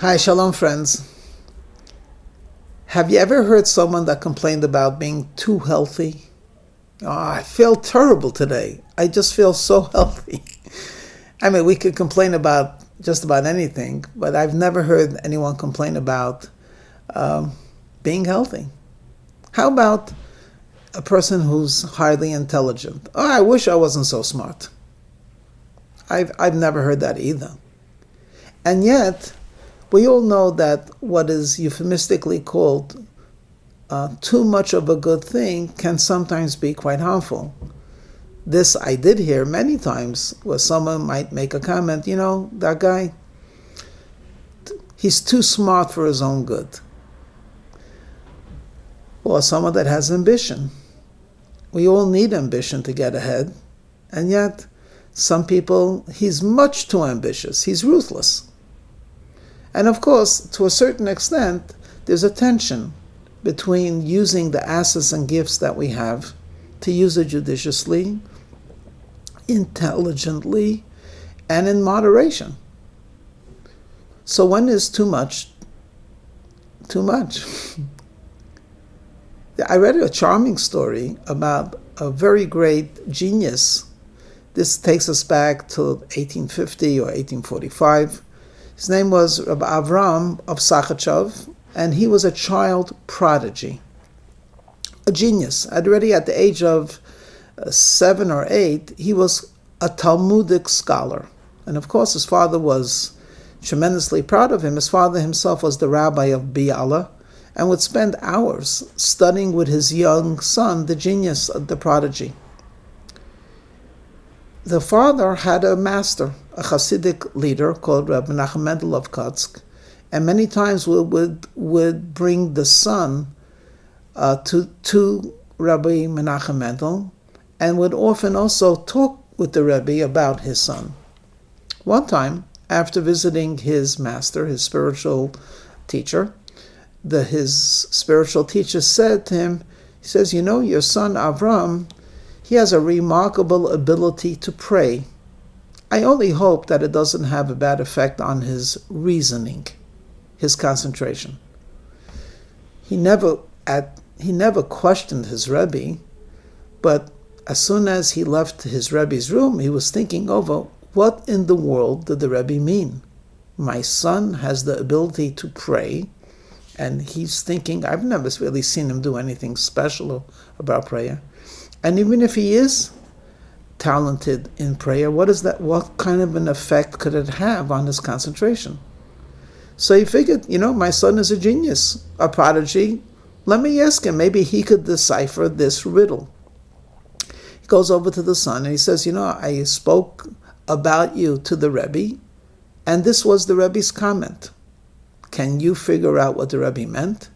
Hi, shalom friends. Have you ever heard someone that complained about being too healthy? Oh, I feel terrible today. I just feel so healthy. I mean, we could complain about just about anything, but I've never heard anyone complain about being healthy. How about a person who's highly intelligent? Oh, I wish I wasn't so smart. I've never heard that either. And yet, we all know that what is euphemistically called too much of a good thing can sometimes be quite harmful. This I did hear many times, where someone might make a comment, that guy, he's too smart for his own good. Or someone that has ambition. We all need ambition to get ahead, and yet some people, he's much too ambitious, he's ruthless. And of course, to a certain extent, there's a tension between using the assets and gifts that we have to use it judiciously, intelligently, and in moderation. So when is too much? Too much. I read a charming story about a very great genius. This takes us back to 1850 or 1845. His name was Rabbi Ahron of Sachachav, and he was a child prodigy, a genius. Already at the age of 7 or 8, he was a Talmudic scholar. And of course, his father was tremendously proud of him. His father himself was the rabbi of Biala, and would spend hours studying with his young son, the genius, the prodigy. The father had a master, a Hasidic leader called Rabbi Menachem Mendel of Kotsk, and many times would bring the son to Rabbi Menachem Mendel, and would often also talk with the Rebbe about his son. One time, after visiting his master, his spiritual teacher, his spiritual teacher said to him, he says, your son Avram, he has a remarkable ability to pray. I only hope that it doesn't have a bad effect on his reasoning, his concentration. He never questioned his Rebbe, but as soon as he left his Rebbe's room, he was thinking over, what in the world did the Rebbe mean? My son has the ability to pray, and he's thinking, I've never really seen him do anything special about prayer. And even if he is talented in prayer, what kind of an effect could it have on his concentration? So he figured, my son is a genius, a prodigy. Let me ask him, maybe he could decipher this riddle. He goes over to the son and he says, I spoke about you to the Rebbe, and this was the Rebbe's comment. Can you figure out what the Rebbe meant?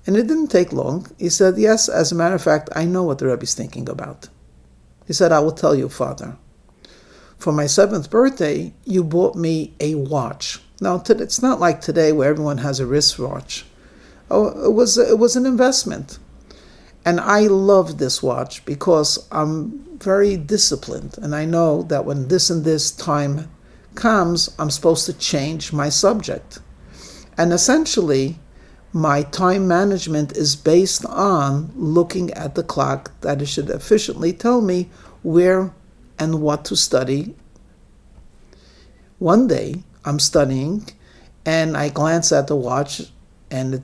And it didn't take long. He said, yes, as a matter of fact, I know what the Rebbe's thinking about. He said, I will tell you, Father. For my 7th birthday, you bought me a watch. Now, it's not like today where everyone has a wristwatch. Oh, it was an investment. And I love this watch because I'm very disciplined. And I know that when this and this time comes, I'm supposed to change my subject. And essentially, my time management is based on looking at the clock that it should efficiently tell me where and what to study. One day, I'm studying, and I glance at the watch, and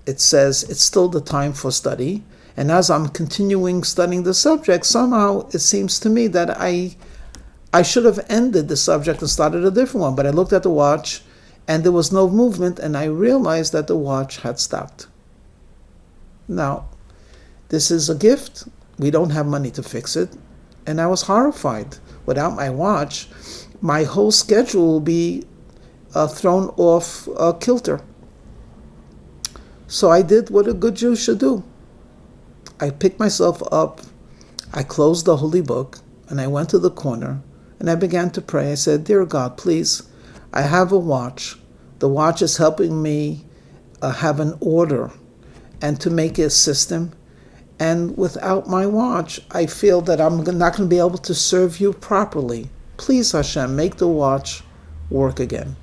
it says it's still the time for study. And as I'm continuing studying the subject, somehow it seems to me that I should have ended the subject and started a different one. But I looked at the watch, and there was no movement, and I realized that the watch had stopped. Now, this is a gift. We don't have money to fix it. And I was horrified. Without my watch, my whole schedule will be thrown off kilter. So I did what a good Jew should do. I picked myself up, I closed the holy book, and I went to the corner, and I began to pray. I said, Dear God, please, I have a watch. The watch is helping me have an order and to make a system. And without my watch, I feel that I'm not going to be able to serve you properly. Please, Hashem, make the watch work again.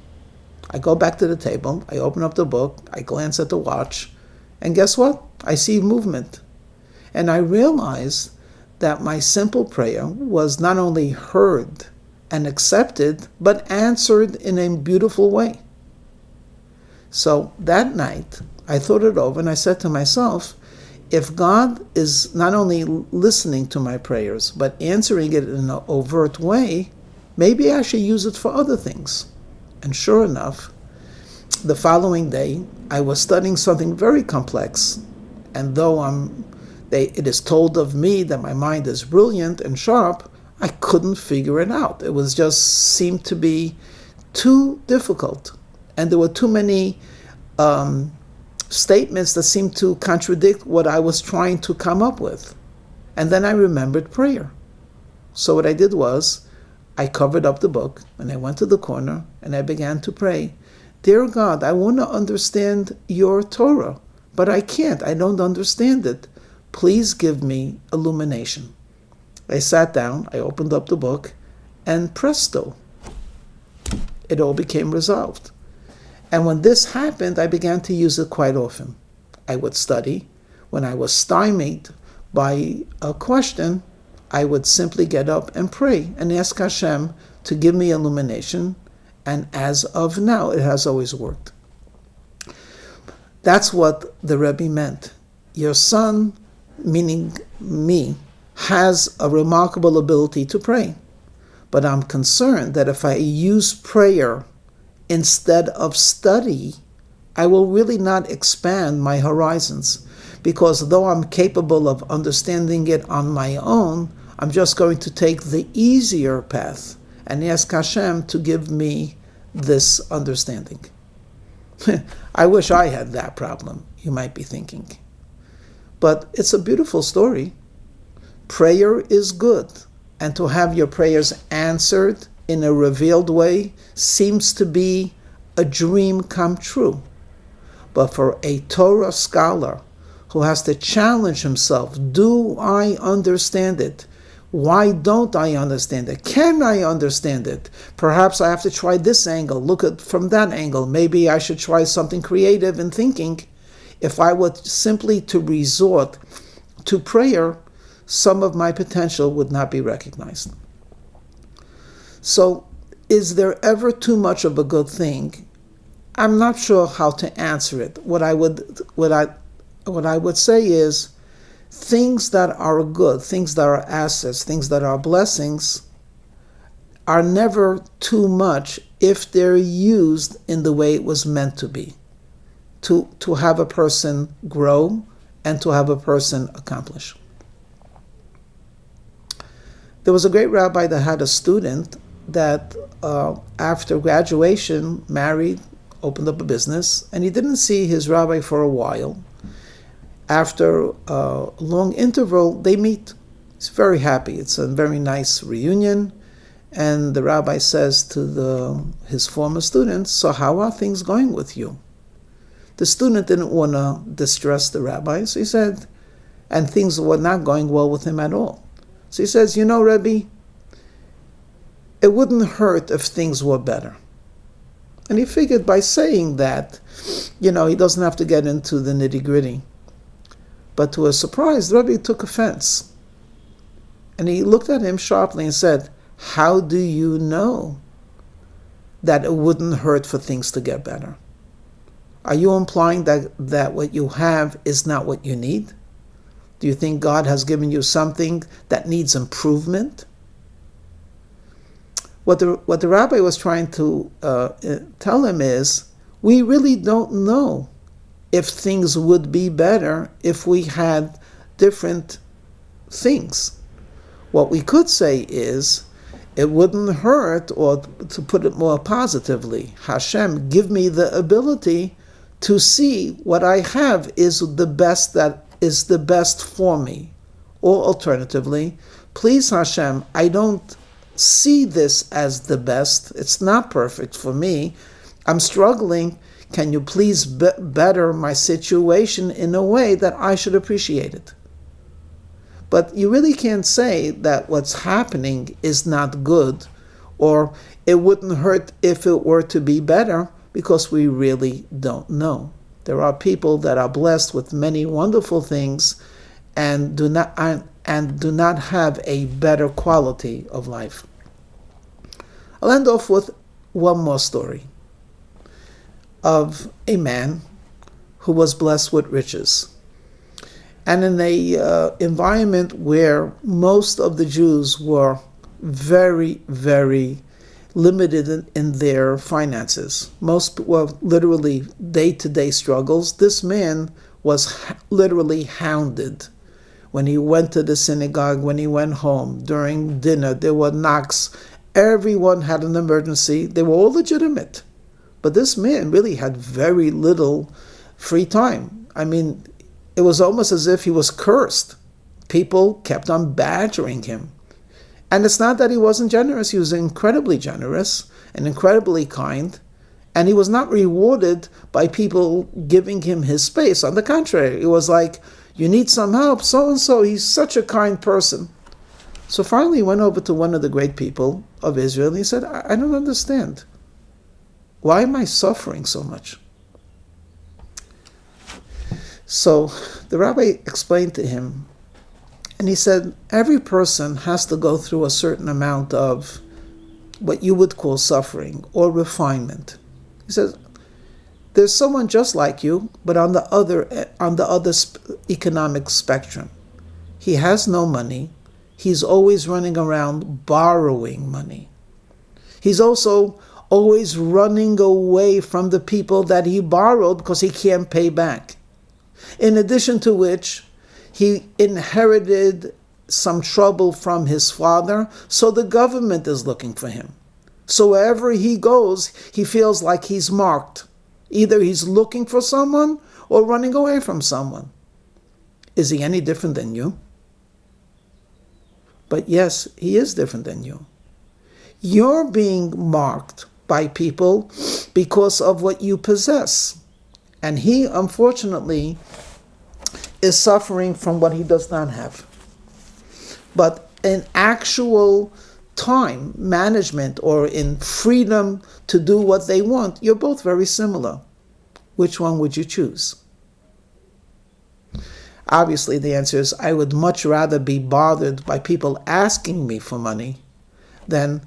I go back to the table, I open up the book, I glance at the watch, and guess what? I see movement. And I realize that my simple prayer was not only heard and accepted, but answered in a beautiful way. So that night, I thought it over and I said to myself, if God is not only listening to my prayers, but answering it in an overt way, maybe I should use it for other things. And sure enough, the following day, I was studying something very complex. And though it is told of me that my mind is brilliant and sharp, I couldn't figure it out. It was just seemed to be too difficult. And there were too many statements that seemed to contradict what I was trying to come up with. And then I remembered prayer. So what I did was, I covered up the book, and I went to the corner, and I began to pray, Dear God, I want to understand your Torah, but I can't. I don't understand it. Please give me illumination. I sat down, I opened up the book, and presto, it all became resolved. And when this happened, I began to use it quite often. I would study. When I was stymied by a question, I would simply get up and pray and ask Hashem to give me illumination. And as of now, it has always worked. That's what the Rebbe meant. Your son, meaning me, has a remarkable ability to pray. But I'm concerned that if I use prayer instead of study, I will really not expand my horizons. Because though I'm capable of understanding it on my own, I'm just going to take the easier path and ask Hashem to give me this understanding. I wish I had that problem, you might be thinking. But it's a beautiful story. Prayer is good, and to have your prayers answered in a revealed way seems to be a dream come true. But for a Torah scholar who has to challenge himself, do I understand it? Why don't I understand it? Can I understand it? Perhaps I have to try this angle, look at from that angle. Maybe I should try something creative in thinking. If I were simply to resort to prayer, some of my potential would not be recognized. So, is there ever too much of a good thing? I'm not sure how to answer it. What I would say is, things that are good, things that are assets, things that are blessings, are never too much if they're used in the way it was meant to be, to have a person grow and to have a person accomplish. There was a great rabbi that had a student that after graduation married, opened up a business, and he didn't see his rabbi for a while. After a long interval, they meet. He's very happy. It's a very nice reunion. And the rabbi says to his former students, so how are things going with you? The student didn't want to distress the rabbi, so he said, and things were not going well with him at all. So he says, Rabbi, it wouldn't hurt if things were better. And he figured by saying that, he doesn't have to get into the nitty-gritty. But to his surprise, the Rabbi took offense. And he looked at him sharply and said, how do you know that it wouldn't hurt for things to get better? Are you implying that what you have is not what you need? Do you think God has given you something that needs improvement? What the rabbi was trying to tell him is, we really don't know if things would be better if we had different things. What we could say is, it wouldn't hurt, or to put it more positively, Hashem, give me the ability to see what I have is the best that is the best for me. Or alternatively, please Hashem, I don't see this as the best. It's not perfect for me. I'm struggling. Can you please better my situation in a way that I should appreciate it? But you really can't say that what's happening is not good, or it wouldn't hurt if it were to be better, because we really don't know. There are people that are blessed with many wonderful things and do not have a better quality of life. I'll end off with one more story of a man who was blessed with riches. And in a environment where most of the Jews were very, very limited in their finances. Most were literally day-to-day struggles. This man was literally hounded. When he went to the synagogue, when he went home, during dinner, there were knocks. Everyone had an emergency. They were all legitimate. But this man really had very little free time. I mean, it was almost as if he was cursed. People kept on badgering him. And it's not that he wasn't generous. He was incredibly generous and incredibly kind. And he was not rewarded by people giving him his space. On the contrary, it was like, you need some help, so-and-so, he's such a kind person. So finally he went over to one of the great people of Israel and he said, I don't understand. Why am I suffering so much? So the rabbi explained to him, and he said, every person has to go through a certain amount of what you would call suffering or refinement. He says, there's someone just like you, but on the other economic spectrum. He has no money. He's always running around borrowing money. He's also always running away from the people that he borrowed because he can't pay back. In addition to which, he inherited some trouble from his father, so the government is looking for him. So wherever he goes, he feels like he's marked. Either he's looking for someone or running away from someone. Is he any different than you? But yes, he is different than you. You're being marked by people because of what you possess. And he, unfortunately, is suffering from what he does not have. But in actual time management or in freedom to do what they want, you're both very similar. Which one would you choose? Obviously, the answer is I would much rather be bothered by people asking me for money and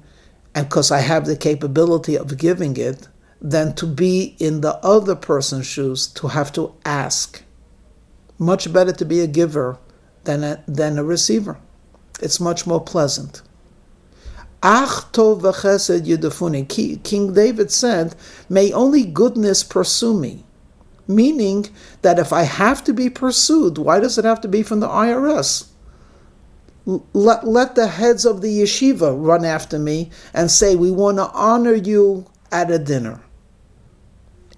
because I have the capability of giving it, than to be in the other person's shoes to have to ask. Much better to be a giver than a receiver. It's much more pleasant. Ach tov v'chesed yudafuni. King David said, may only goodness pursue me. Meaning that if I have to be pursued, why does it have to be from the IRS? Let the heads of the yeshiva run after me and say, we want to honor you at a dinner.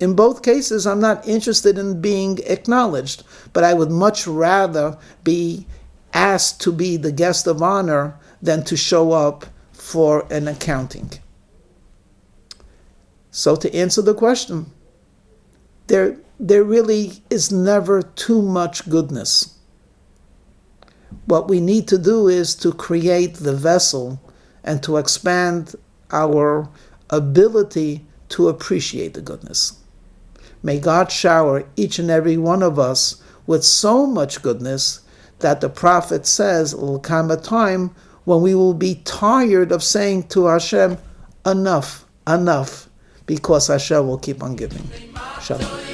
In both cases, I'm not interested in being acknowledged, but I would much rather be asked to be the guest of honor than to show up for an accounting. So to answer the question, there really is never too much goodness. What we need to do is to create the vessel and to expand our ability to appreciate the goodness. May God shower each and every one of us with so much goodness that the prophet says there will come a time when we will be tired of saying to Hashem, enough, enough, because Hashem will keep on giving. Shalom.